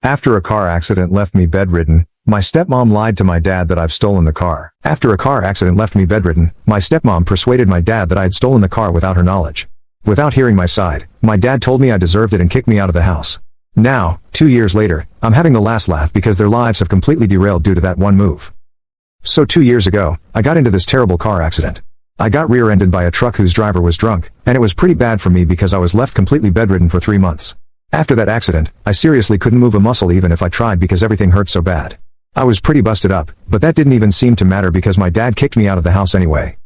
After a car accident left me bedridden, my stepmom lied to my dad that I've stolen the car. After a car accident left me bedridden, my stepmom persuaded my dad that I had stolen the car without her knowledge. Without hearing my side, my dad told me I deserved it and kicked me out of the house. Now, 2 years later, I'm having the last laugh because their lives have completely derailed due to that one move. So 2 years ago, I got into this terrible car accident. I got rear-ended by a truck whose driver was drunk, and it was pretty bad for me because I was left completely bedridden for 3 months. After that accident, I seriously couldn't move a muscle even if I tried because everything hurt so bad. I was pretty busted up, but that didn't even seem to matter because my dad kicked me out of the house anyway.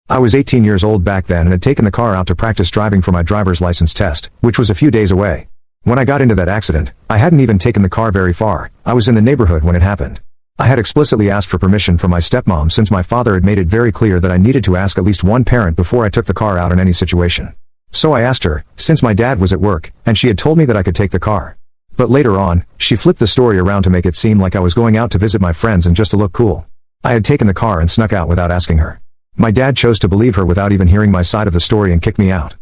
I was 18 years old back then and had taken the car out to practice driving for my driver's license test, which was a few days away. When I got into that accident, I hadn't even taken the car very far. I was in the neighborhood when it happened. I had explicitly asked for permission from my stepmom since my father had made it very clear that I needed to ask at least one parent before I took the car out in any situation. So I asked her, since my dad was at work, and she had told me that I could take the car. But later on, she flipped the story around to make it seem like I was going out to visit my friends and just to look cool. I had taken the car and snuck out without asking her. My dad chose to believe her without even hearing my side of the story and kicked me out.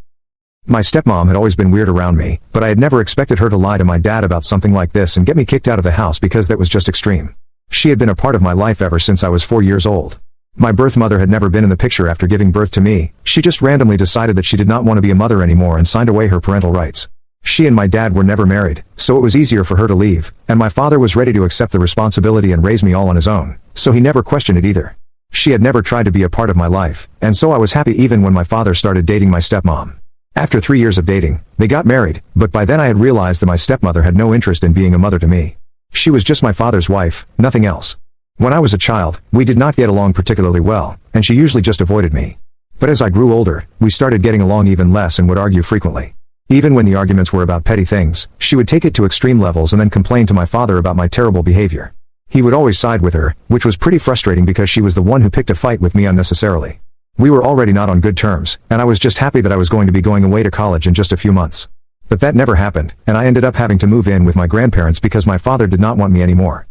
My stepmom had always been weird around me, but I had never expected her to lie to my dad about something like this and get me kicked out of the house because that was just extreme. She had been a part of my life ever since I was 4 years old. My birth mother had never been in the picture after giving birth to me. She just randomly decided that she did not want to be a mother anymore and signed away her parental rights. She and my dad were never married, so it was easier for her to leave, and my father was ready to accept the responsibility and raise me all on his own, so he never questioned it either. She had never tried to be a part of my life, and so I was happy even when my father started dating my stepmom. After 3 years of dating, they got married, but by then I had realized that my stepmother had no interest in being a mother to me. She was just my father's wife, nothing else. When I was a child, we did not get along particularly well, and she usually just avoided me. But as I grew older, we started getting along even less and would argue frequently. Even when the arguments were about petty things, she would take it to extreme levels and then complain to my father about my terrible behavior. He would always side with her, which was pretty frustrating because she was the one who picked a fight with me unnecessarily. We were already not on good terms, and I was just happy that I was going to be going away to college in just a few months. But that never happened, and I ended up having to move in with my grandparents because my father did not want me anymore.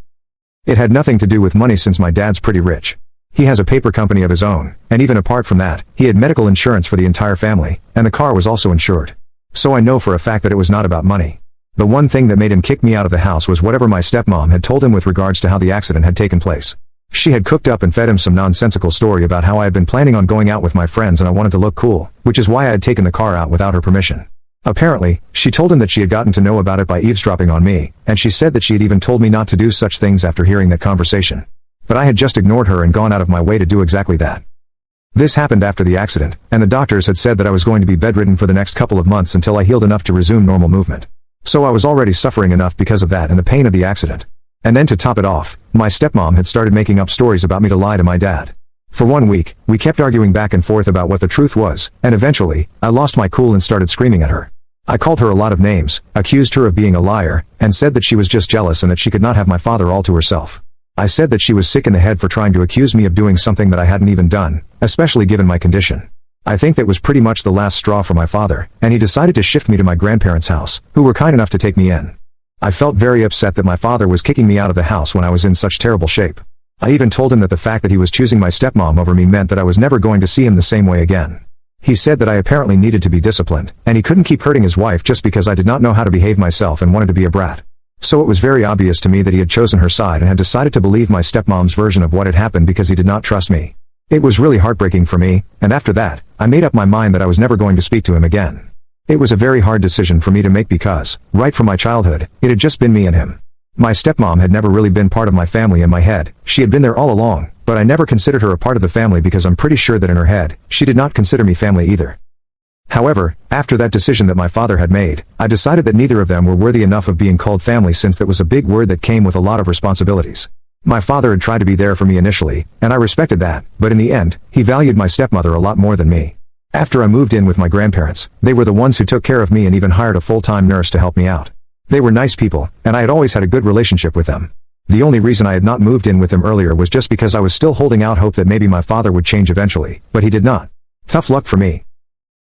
It had nothing to do with money since my dad's pretty rich. He has a paper company of his own, and even apart from that, he had medical insurance for the entire family, and the car was also insured. So I know for a fact that it was not about money. The one thing that made him kick me out of the house was whatever my stepmom had told him with regards to how the accident had taken place. She had cooked up and fed him some nonsensical story about how I had been planning on going out with my friends and I wanted to look cool, which is why I had taken the car out without her permission. Apparently, she told him that she had gotten to know about it by eavesdropping on me, and she said that she had even told me not to do such things after hearing that conversation. But I had just ignored her and gone out of my way to do exactly that. This happened after the accident, and the doctors had said that I was going to be bedridden for the next couple of months until I healed enough to resume normal movement. So I was already suffering enough because of that and the pain of the accident. And then to top it off, my stepmom had started making up stories about me to lie to my dad. For 1 week, we kept arguing back and forth about what the truth was, and eventually, I lost my cool and started screaming at her. I called her a lot of names, accused her of being a liar, and said that she was just jealous and that she could not have my father all to herself. I said that she was sick in the head for trying to accuse me of doing something that I hadn't even done, especially given my condition. I think that was pretty much the last straw for my father, and he decided to shift me to my grandparents' house, who were kind enough to take me in. I felt very upset that my father was kicking me out of the house when I was in such terrible shape. I even told him that the fact that he was choosing my stepmom over me meant that I was never going to see him the same way again. He said that I apparently needed to be disciplined, and he couldn't keep hurting his wife just because I did not know how to behave myself and wanted to be a brat. So it was very obvious to me that he had chosen her side and had decided to believe my stepmom's version of what had happened because he did not trust me. It was really heartbreaking for me, and after that, I made up my mind that I was never going to speak to him again. It was a very hard decision for me to make because, right from my childhood, it had just been me and him. My stepmom had never really been part of my family in my head. She had been there all along, but I never considered her a part of the family because I'm pretty sure that in her head, she did not consider me family either. However, after that decision that my father had made, I decided that neither of them were worthy enough of being called family since that was a big word that came with a lot of responsibilities. My father had tried to be there for me initially, and I respected that, but in the end, he valued my stepmother a lot more than me. After I moved in with my grandparents, they were the ones who took care of me and even hired a full-time nurse to help me out. They were nice people, and I had always had a good relationship with them. The only reason I had not moved in with them earlier was just because I was still holding out hope that maybe my father would change eventually, but he did not. Tough luck for me.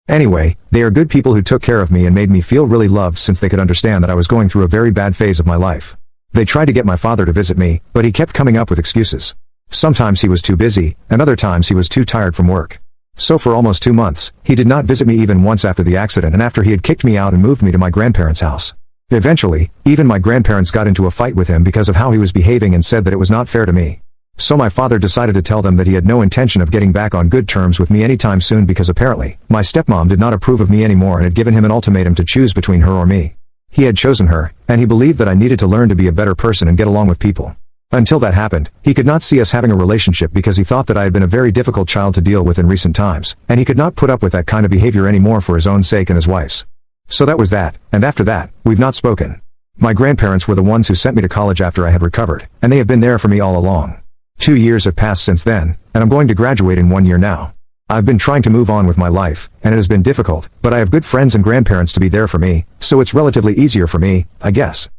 Anyway, they are good people who took care of me and made me feel really loved since they could understand that I was going through a very bad phase of my life. They tried to get my father to visit me, but he kept coming up with excuses. Sometimes he was too busy, and other times he was too tired from work. So for almost 2 months, he did not visit me even once after the accident and after he had kicked me out and moved me to my grandparents' house. Eventually, even my grandparents got into a fight with him because of how he was behaving and said that it was not fair to me. So my father decided to tell them that he had no intention of getting back on good terms with me anytime soon because apparently, my stepmom did not approve of me anymore and had given him an ultimatum to choose between her or me. He had chosen her, and he believed that I needed to learn to be a better person and get along with people. Until that happened, he could not see us having a relationship because he thought that I had been a very difficult child to deal with in recent times, and he could not put up with that kind of behavior anymore for his own sake and his wife's. So that was that, and after that, we've not spoken. My grandparents were the ones who sent me to college after I had recovered, and they have been there for me all along. 2 years have passed since then, and I'm going to graduate in 1 year now. I've been trying to move on with my life, and it has been difficult, but I have good friends and grandparents to be there for me, so it's relatively easier for me, I guess.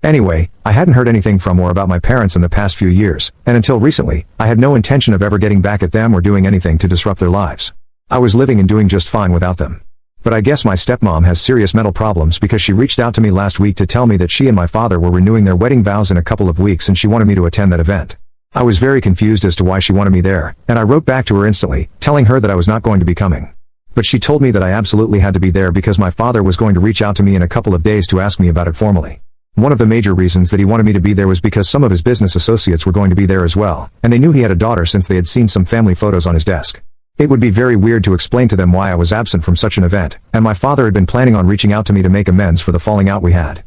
Anyway, I hadn't heard anything from or about my parents in the past few years, and until recently, I had no intention of ever getting back at them or doing anything to disrupt their lives. I was living and doing just fine without them. But I guess my stepmom has serious mental problems because she reached out to me last week to tell me that she and my father were renewing their wedding vows in a couple of weeks and she wanted me to attend that event. I was very confused as to why she wanted me there, and I wrote back to her instantly, telling her that I was not going to be coming. But she told me that I absolutely had to be there because my father was going to reach out to me in a couple of days to ask me about it formally. One of the major reasons that he wanted me to be there was because some of his business associates were going to be there as well, and they knew he had a daughter since they had seen some family photos on his desk. It would be very weird to explain to them why I was absent from such an event, and my father had been planning on reaching out to me to make amends for the falling out we had.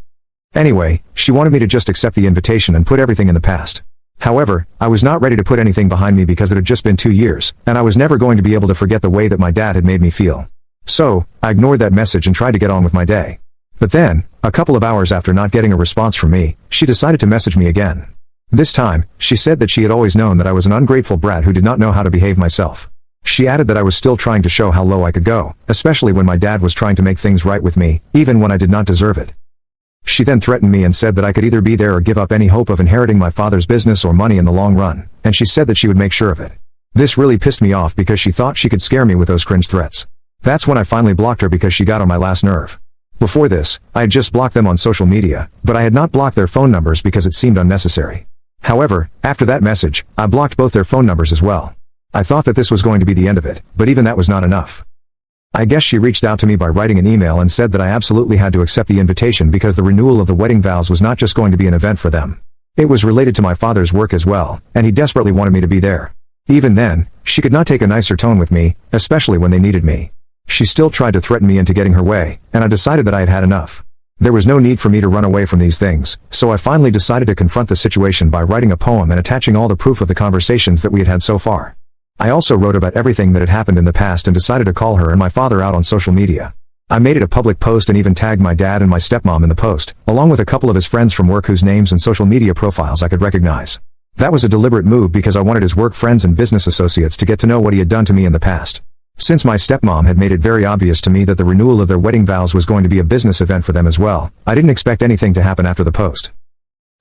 Anyway, she wanted me to just accept the invitation and put everything in the past. However, I was not ready to put anything behind me because it had just been 2 years, and I was never going to be able to forget the way that my dad had made me feel. So, I ignored that message and tried to get on with my day. But then, a couple of hours after not getting a response from me, she decided to message me again. This time, she said that she had always known that I was an ungrateful brat who did not know how to behave myself. She added that I was still trying to show how low I could go, especially when my dad was trying to make things right with me, even when I did not deserve it. She then threatened me and said that I could either be there or give up any hope of inheriting my father's business or money in the long run, and she said that she would make sure of it. This really pissed me off because she thought she could scare me with those cringe threats. That's when I finally blocked her because she got on my last nerve. Before this, I had just blocked them on social media, but I had not blocked their phone numbers because it seemed unnecessary. However, after that message, I blocked both their phone numbers as well. I thought that this was going to be the end of it, but even that was not enough. I guess she reached out to me by writing an email and said that I absolutely had to accept the invitation because the renewal of the wedding vows was not just going to be an event for them. It was related to my father's work as well, and he desperately wanted me to be there. Even then, she could not take a nicer tone with me, especially when they needed me. She still tried to threaten me into getting her way, and I decided that I had had enough. There was no need for me to run away from these things, so I finally decided to confront the situation by writing a poem and attaching all the proof of the conversations that we had had so far. I also wrote about everything that had happened in the past and decided to call her and my father out on social media. I made it a public post and even tagged my dad and my stepmom in the post, along with a couple of his friends from work whose names and social media profiles I could recognize. That was a deliberate move because I wanted his work friends and business associates to get to know what he had done to me in the past. Since my stepmom had made it very obvious to me that the renewal of their wedding vows was going to be a business event for them as well, I didn't expect anything to happen after the post.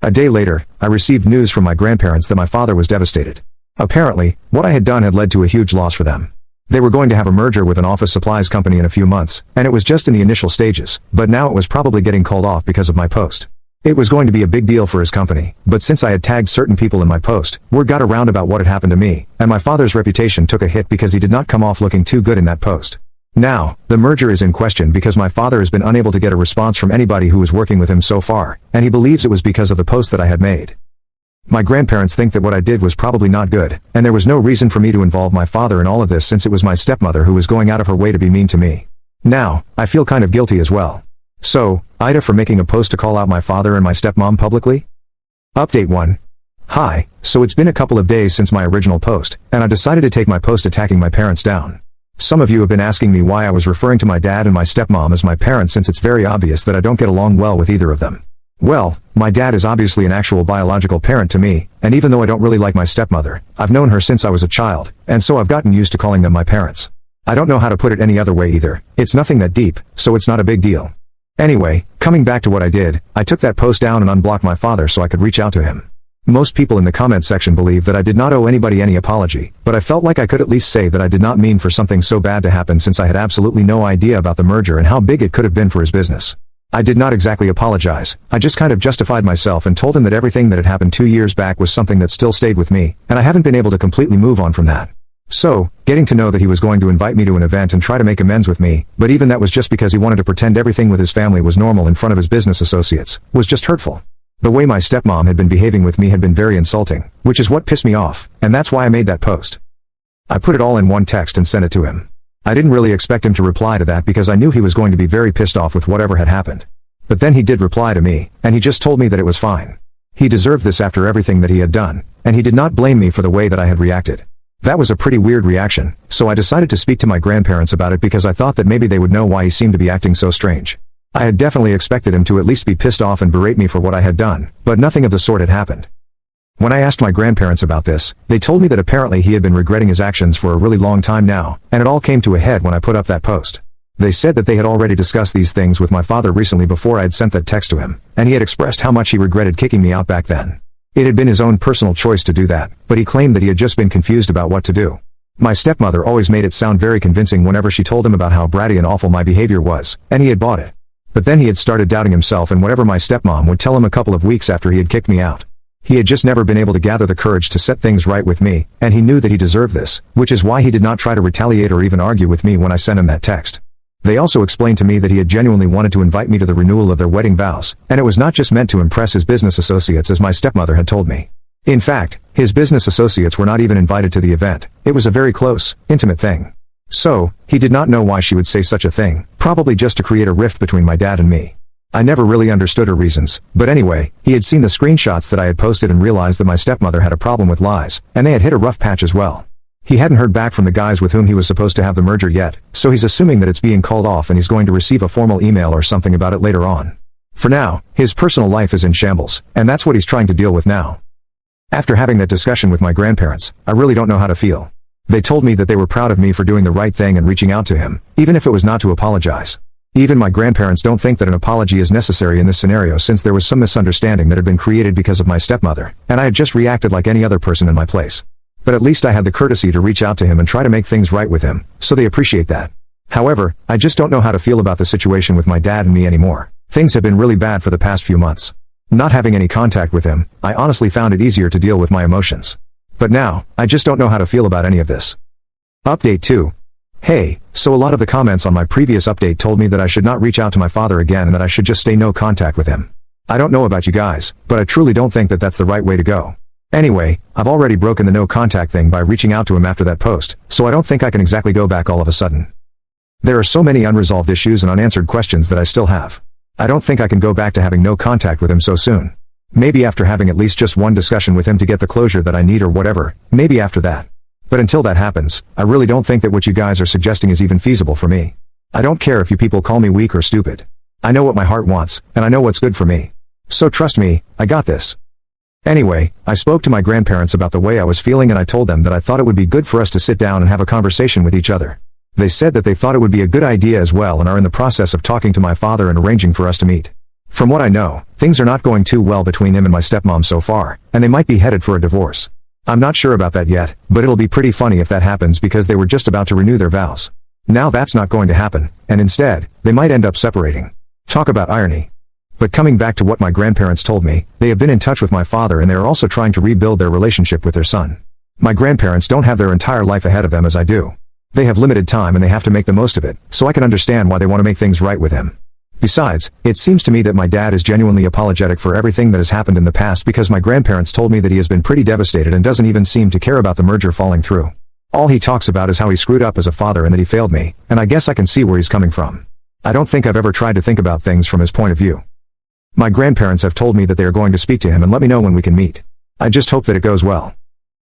A day later, I received news from my grandparents that my father was devastated. Apparently, what I had done had led to a huge loss for them. They were going to have a merger with an office supplies company in a few months, and it was just in the initial stages, but now it was probably getting called off because of my post. It was going to be a big deal for his company, but since I had tagged certain people in my post, word got around about what had happened to me, and my father's reputation took a hit because he did not come off looking too good in that post. Now, the merger is in question because my father has been unable to get a response from anybody who was working with him so far, and he believes it was because of the post that I had made. My grandparents think that what I did was probably not good, and there was no reason for me to involve my father in all of this since it was my stepmother who was going out of her way to be mean to me. Now, I feel kind of guilty as well. So, Ida for making a post to call out my father and my stepmom publicly? Update 1. Hi, so it's been a couple of days since my original post, and I decided to take my post attacking my parents down. Some of you have been asking me why I was referring to my dad and my stepmom as my parents since it's very obvious that I don't get along well with either of them. Well, my dad is obviously an actual biological parent to me, and even though I don't really like my stepmother, I've known her since I was a child, and so I've gotten used to calling them my parents. I don't know how to put it any other way either. It's nothing that deep, so it's not a big deal. Anyway, coming back to what I did, I took that post down and unblocked my father so I could reach out to him. Most people in the comment section believe that I did not owe anybody any apology, but I felt like I could at least say that I did not mean for something so bad to happen since I had absolutely no idea about the merger and how big it could have been for his business. I did not exactly apologize, I just kind of justified myself and told him that everything that had happened 2 years back was something that still stayed with me, and I haven't been able to completely move on from that. So, getting to know that he was going to invite me to an event and try to make amends with me, but even that was just because he wanted to pretend everything with his family was normal in front of his business associates, was just hurtful. The way my stepmom had been behaving with me had been very insulting, which is what pissed me off, and that's why I made that post. I put it all in one text and sent it to him. I didn't really expect him to reply to that because I knew he was going to be very pissed off with whatever had happened. But then he did reply to me, and he just told me that it was fine. He deserved this after everything that he had done, and he did not blame me for the way that I had reacted. That was a pretty weird reaction, so I decided to speak to my grandparents about it because I thought that maybe they would know why he seemed to be acting so strange. I had definitely expected him to at least be pissed off and berate me for what I had done, but nothing of the sort had happened. When I asked my grandparents about this, they told me that apparently he had been regretting his actions for a really long time now, and it all came to a head when I put up that post. They said that they had already discussed these things with my father recently before I had sent that text to him, and he had expressed how much he regretted kicking me out back then. It had been his own personal choice to do that, but he claimed that he had just been confused about what to do. My stepmother always made it sound very convincing whenever she told him about how bratty and awful my behavior was, and he had bought it. But then he had started doubting himself and whatever my stepmom would tell him a couple of weeks after he had kicked me out. He had just never been able to gather the courage to set things right with me, and he knew that he deserved this, which is why he did not try to retaliate or even argue with me when I sent him that text. They also explained to me that he had genuinely wanted to invite me to the renewal of their wedding vows, and it was not just meant to impress his business associates as my stepmother had told me. In fact, his business associates were not even invited to the event. It was a very close, intimate thing. So, he did not know why she would say such a thing, probably just to create a rift between my dad and me. I never really understood her reasons, but anyway, he had seen the screenshots that I had posted and realized that my stepmother had a problem with lies, and they had hit a rough patch as well. He hadn't heard back from the guys with whom he was supposed to have the merger yet, so he's assuming that it's being called off and he's going to receive a formal email or something about it later on. For now, his personal life is in shambles, and that's what he's trying to deal with now. After having that discussion with my grandparents, I really don't know how to feel. They told me that they were proud of me for doing the right thing and reaching out to him, even if it was not to apologize. Even my grandparents don't think that an apology is necessary in this scenario since there was some misunderstanding that had been created because of my stepmother, and I had just reacted like any other person in my place. But at least I had the courtesy to reach out to him and try to make things right with him, so they appreciate that. However, I just don't know how to feel about the situation with my dad and me anymore. Things have been really bad for the past few months. Not having any contact with him, I honestly found it easier to deal with my emotions. But now, I just don't know how to feel about any of this. Update 2. Hey, so a lot of the comments on my previous update told me that I should not reach out to my father again and that I should just stay no contact with him. I don't know about you guys, but I truly don't think that that's the right way to go. Anyway, I've already broken the no contact thing by reaching out to him after that post, so I don't think I can exactly go back all of a sudden. There are so many unresolved issues and unanswered questions that I still have. I don't think I can go back to having no contact with him so soon. Maybe after having at least just one discussion with him to get the closure that I need or whatever, maybe after that. But until that happens, I really don't think that what you guys are suggesting is even feasible for me. I don't care if you people call me weak or stupid. I know what my heart wants, and I know what's good for me. So trust me, I got this. Anyway, I spoke to my grandparents about the way I was feeling and I told them that I thought it would be good for us to sit down and have a conversation with each other. They said that they thought it would be a good idea as well and are in the process of talking to my father and arranging for us to meet. From what I know, things are not going too well between him and my stepmom so far, and they might be headed for a divorce. I'm not sure about that yet, but it'll be pretty funny if that happens because they were just about to renew their vows. Now that's not going to happen, and instead, they might end up separating. Talk about irony. But coming back to what my grandparents told me, they have been in touch with my father and they are also trying to rebuild their relationship with their son. My grandparents don't have their entire life ahead of them as I do. They have limited time and they have to make the most of it, so I can understand why they want to make things right with him. Besides, it seems to me that my dad is genuinely apologetic for everything that has happened in the past because my grandparents told me that he has been pretty devastated and doesn't even seem to care about the merger falling through. All he talks about is how he screwed up as a father and that he failed me, and I guess I can see where he's coming from. I don't think I've ever tried to think about things from his point of view. My grandparents have told me that they are going to speak to him and let me know when we can meet. I just hope that it goes well.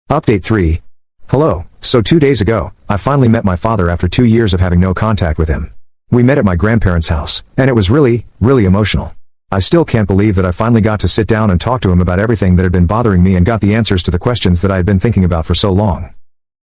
Update 3. Hello, so 2 days ago, I finally met my father after 2 years of having no contact with him. We met at my grandparents' house, and it was really emotional. I still can't believe that I finally got to sit down and talk to him about everything that had been bothering me and got the answers to the questions that I had been thinking about for so long.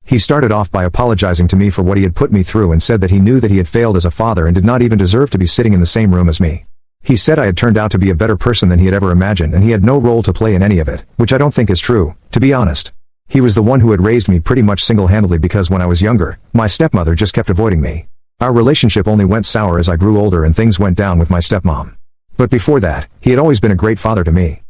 He started off by apologizing to me for what he had put me through and said that he knew that he had failed as a father and did not even deserve to be sitting in the same room as me. He said I had turned out to be a better person than he had ever imagined and he had no role to play in any of it, which I don't think is true, to be honest. He was the one who had raised me pretty much single-handedly because when I was younger, my stepmother just kept avoiding me. Our relationship only went sour as I grew older and things went down with my stepmom. But before that, he had always been a great father to me.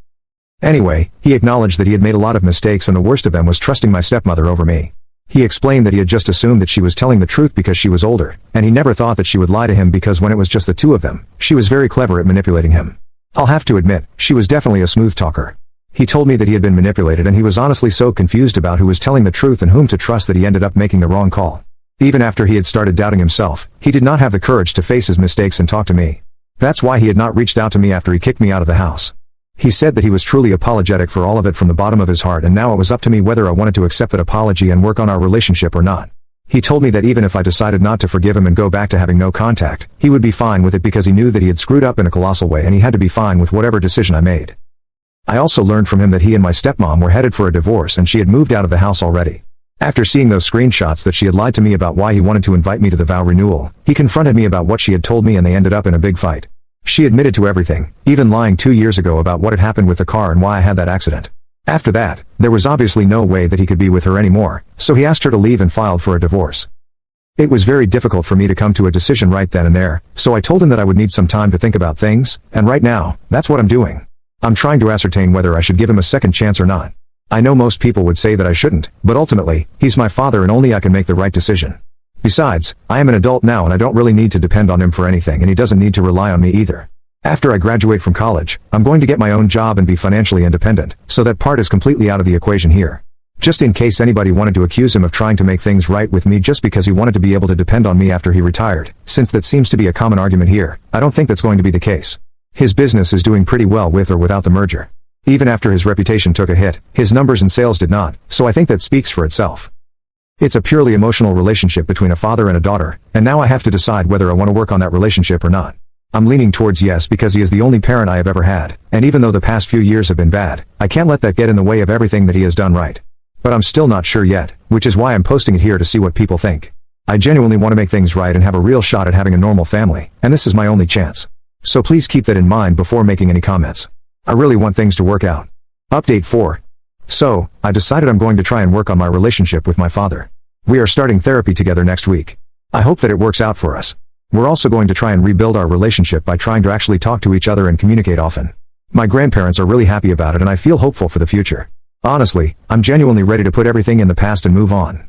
Anyway, he acknowledged that he had made a lot of mistakes and the worst of them was trusting my stepmother over me. He explained that he had just assumed that she was telling the truth because she was older, and he never thought that she would lie to him because when it was just the two of them, she was very clever at manipulating him. I'll have to admit, she was definitely a smooth talker. He told me that he had been manipulated and he was honestly so confused about who was telling the truth and whom to trust that he ended up making the wrong call. Even after he had started doubting himself, he did not have the courage to face his mistakes and talk to me. That's why he had not reached out to me after he kicked me out of the house. He said that he was truly apologetic for all of it from the bottom of his heart, and now it was up to me whether I wanted to accept that apology and work on our relationship or not. He told me that even if I decided not to forgive him and go back to having no contact, he would be fine with it because he knew that he had screwed up in a colossal way and he had to be fine with whatever decision I made. I also learned from him that he and my stepmom were headed for a divorce and she had moved out of the house already. After seeing those screenshots that she had lied to me about why he wanted to invite me to the vow renewal, he confronted me about what she had told me and they ended up in a big fight. She admitted to everything, even lying 2 years ago about what had happened with the car and why I had that accident. After that, there was obviously no way that he could be with her anymore, so he asked her to leave and filed for a divorce. It was very difficult for me to come to a decision right then and there, so I told him that I would need some time to think about things, and right now, that's what I'm doing. I'm trying to ascertain whether I should give him a second chance or not. I know most people would say that I shouldn't, but ultimately, he's my father and only I can make the right decision. Besides, I am an adult now and I don't really need to depend on him for anything and he doesn't need to rely on me either. After I graduate from college, I'm going to get my own job and be financially independent, so that part is completely out of the equation here. Just in case anybody wanted to accuse him of trying to make things right with me just because he wanted to be able to depend on me after he retired, since that seems to be a common argument here, I don't think that's going to be the case. His business is doing pretty well with or without the merger. Even after his reputation took a hit, his numbers and sales did not, so I think that speaks for itself. It's a purely emotional relationship between a father and a daughter, and now I have to decide whether I want to work on that relationship or not. I'm leaning towards yes because he is the only parent I have ever had, and even though the past few years have been bad, I can't let that get in the way of everything that he has done right. But I'm still not sure yet, which is why I'm posting it here to see what people think. I genuinely want to make things right and have a real shot at having a normal family, and this is my only chance. So please keep that in mind before making any comments. I really want things to work out. Update 4. So, I decided I'm going to try and work on my relationship with my father. We are starting therapy together next week. I hope that it works out for us. We're also going to try and rebuild our relationship by trying to actually talk to each other and communicate often. My grandparents are really happy about it and I feel hopeful for the future. Honestly, I'm genuinely ready to put everything in the past and move on.